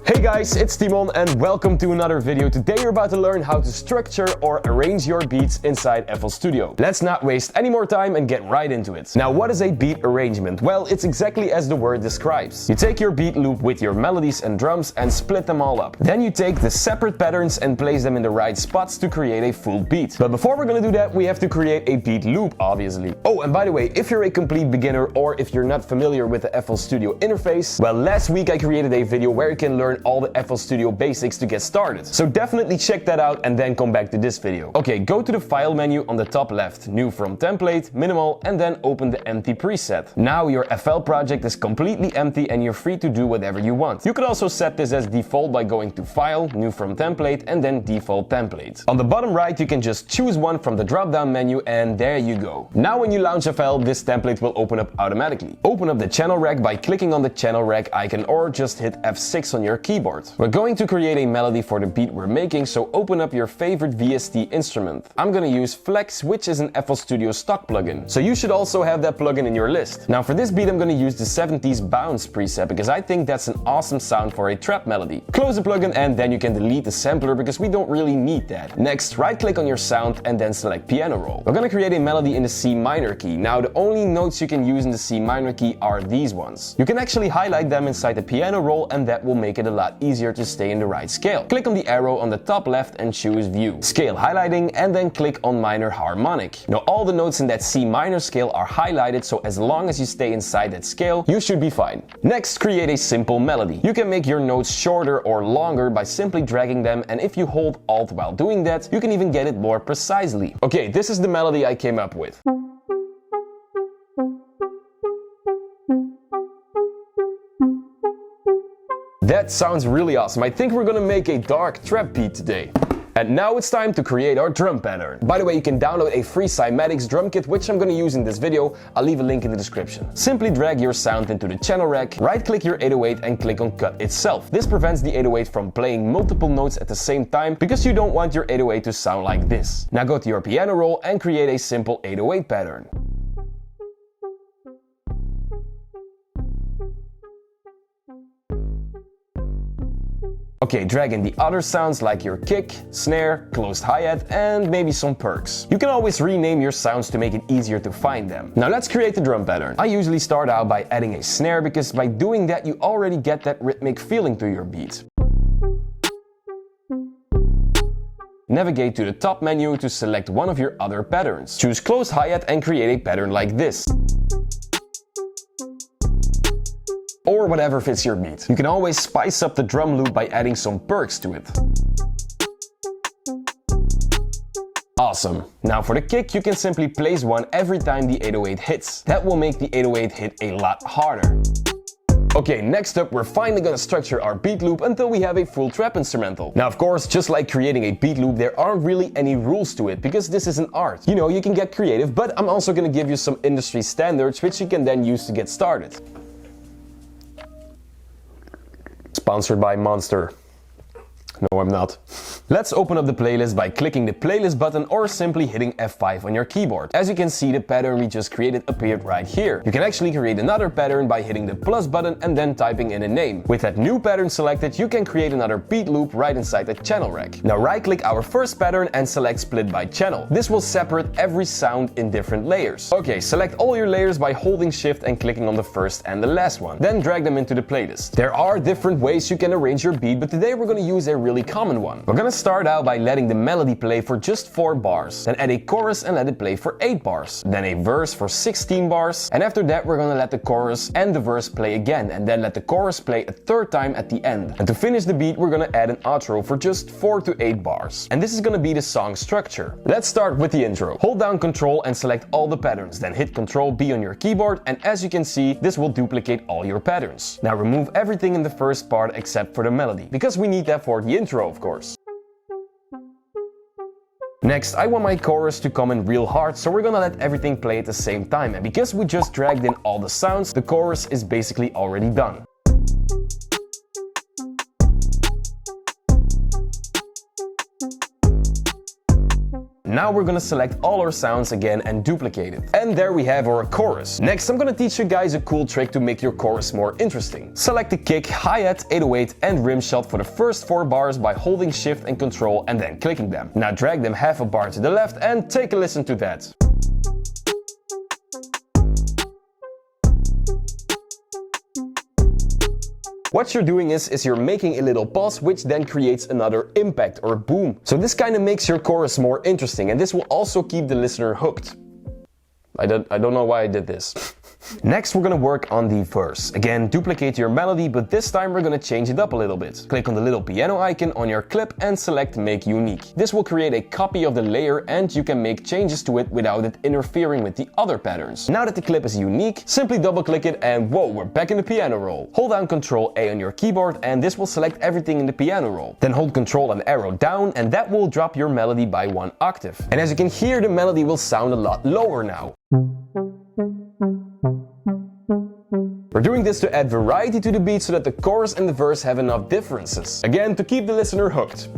Hey guys, it's Timon and welcome to another video. Today you're about to learn how to structure or arrange your beats inside FL Studio. Let's not waste any more time and get right into it. Now, what is a beat arrangement? Well, it's exactly as the word describes. You take your beat loop with your melodies and drums and split them all up. Then you take the separate patterns and place them in the right spots to create a full beat. But before we're gonna do that, we have to create a beat loop, obviously. Oh, and by the way, if you're a complete beginner or if you're not familiar with the FL Studio interface, well, last week I created a video where you can learn all the FL Studio basics to get started. So definitely check that out and then come back to this video. Okay, go to the file menu on the top left, new from template, minimal, and then open the empty preset. Now your FL project is completely empty and you're free to do whatever you want. You could also set this as default by going to file, new from template, and then default template. On the bottom right, you can just choose one from the drop down menu and there you go. Now when you launch FL, this template will open up automatically. Open up the channel rack by clicking on the channel rack icon or just hit F6 on your keyboard. We're going to create a melody for the beat we're making, so open up your favorite VST instrument. I'm gonna use Flex, which is an FL Studio stock plugin. So you should also have that plugin in your list. Now for this beat I'm gonna use the 70s bounce preset because I think that's an awesome sound for a trap melody. Close the plugin and then you can delete the sampler because we don't really need that. Next, right click on your sound and then select piano roll. We're gonna create a melody in the C minor key. Now the only notes you can use in the C minor key are these ones. You can actually highlight them inside the piano roll and that will make it a lot easier to stay in the right scale. Click on the arrow on the top left and choose View, Scale Highlighting, and then click on Minor Harmonic. Now all the notes in that C minor scale are highlighted, so as long as you stay inside that scale, you should be fine. Next, create a simple melody. You can make your notes shorter or longer by simply dragging them, and if you hold Alt while doing that, you can even get it more precisely. Okay, this is the melody I came up with. That sounds really awesome. I think we're gonna make a dark trap beat today. And now it's time to create our drum pattern. By the way, you can download a free Cymatics drum kit, which I'm gonna use in this video. I'll leave a link in the description. Simply drag your sound into the channel rack, right-click your 808 and click on Cut itself. This prevents the 808 from playing multiple notes at the same time because you don't want your 808 to sound like this. Now go to your piano roll and create a simple 808 pattern. Okay, drag in the other sounds like your kick, snare, closed hi-hat, and maybe some perks. You can always rename your sounds to make it easier to find them. Now let's create the drum pattern. I usually start out by adding a snare because by doing that you already get that rhythmic feeling to your beat. Navigate to the top menu to select one of your other patterns. Choose closed hi-hat and create a pattern like this. Or whatever fits your beat. You can always spice up the drum loop by adding some perks to it. Awesome. Now for the kick, you can simply place one every time the 808 hits. That will make the 808 hit a lot harder. Okay, next up, we're finally gonna structure our beat loop until we have a full trap instrumental. Now, of course, just like creating a beat loop, there aren't really any rules to it because this is an art. You know, you can get creative, but I'm also gonna give you some industry standards which you can then use to get started. Sponsored by Monster. No, I'm not. Let's open up the playlist by clicking the playlist button or simply hitting F5 on your keyboard. As you can see, the pattern we just created appeared right here. You can actually create another pattern by hitting the plus button and then typing in a name. With that new pattern selected, you can create another beat loop right inside the channel rack. Now right-click our first pattern and select Split by Channel. This will separate every sound in different layers. Okay, select all your layers by holding Shift and clicking on the first and the last one. Then drag them into the playlist. There are different ways you can arrange your beat, but today we're going to use a really common one. We're gonna start out by letting the melody play for just 4 bars, then add a chorus and let it play for 8 bars, then a verse for 16 bars, and after that we're gonna let the chorus and the verse play again, and then let the chorus play a third time at the end. And to finish the beat, we're gonna add an outro for just 4 to 8 bars. And this is gonna be the song structure. Let's start with the intro. Hold down Ctrl and select all the patterns, then hit Ctrl B on your keyboard, and as you can see, this will duplicate all your patterns. Now remove everything in the first part except for the melody, because we need that for the intro, of course. Next, I want my chorus to come in real hard, so we're gonna let everything play at the same time. And because we just dragged in all the sounds, the chorus is basically already done. now we're gonna select all our sounds again and duplicate it. And there we have our chorus. Next, I'm gonna teach you guys a cool trick to make your chorus more interesting. Select the kick, hi-hat, 808 and rim shot for the first 4 bars by holding Shift and Control and then clicking them. Now drag them half a bar to the left and take a listen to that. What you're doing is you're making a little pause, which then creates another impact or boom. So this kind of makes your chorus more interesting, and this will also keep the listener hooked. I don't know why I did this. Next, we're gonna work on the verse. Again, duplicate your melody, but this time we're gonna change it up a little bit. Click on the little piano icon on your clip and select Make Unique. This will create a copy of the layer and you can make changes to it without it interfering with the other patterns. Now that the clip is unique, simply double click it and whoa, we're back in the piano roll. Hold down Ctrl A on your keyboard and this will select everything in the piano roll. Then hold Ctrl and arrow down and that will drop your melody by 1 octave. And as you can hear, the melody will sound a lot lower now. We're doing this to add variety to the beat so that the chorus and the verse have enough differences. Again, to keep the listener hooked.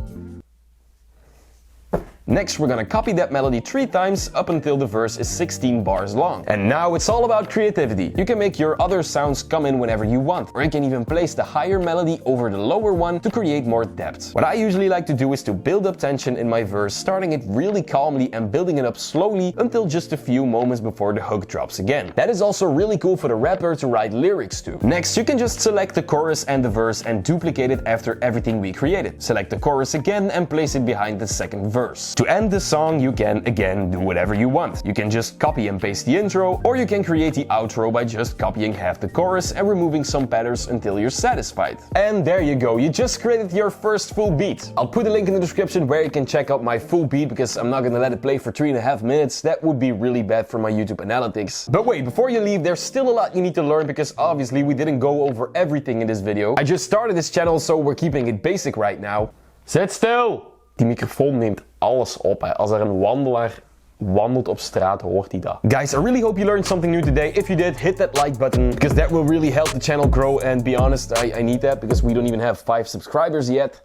Next, we're gonna copy that melody 3 times up until the verse is 16 bars long. And now it's all about creativity. You can make your other sounds come in whenever you want, or you can even place the higher melody over the lower one to create more depth. What I usually like to do is to build up tension in my verse, starting it really calmly and building it up slowly until just a few moments before the hook drops again. That is also really cool for the rapper to write lyrics to. Next, you can just select the chorus and the verse and duplicate it after everything we created. Select the chorus again and place it behind the second verse. To end the song, you can again do whatever you want. You can just copy and paste the intro, or you can create the outro by just copying half the chorus and removing some patterns until you're satisfied. And there you go, you just created your first full beat. I'll put a link in the description where you can check out my full beat because I'm not gonna let it play for 3.5 minutes. That would be really bad for my YouTube analytics. But wait, before you leave, there's still a lot you need to learn because obviously we didn't go over everything in this video. I just started this channel, so we're keeping it basic right now. Zet stil! Die microfoon neemt alles op. Hè. Als er een wandelaar wandelt op straat, hoort hij dat. Guys, I really hope you learned something new today. If you did, hit that like button because that will really help the channel grow. And be honest, I need that because we don't even have 5 subscribers yet.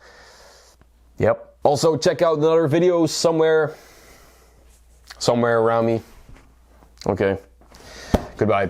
Yep. Also, check out another video somewhere around me. Okay. Goodbye.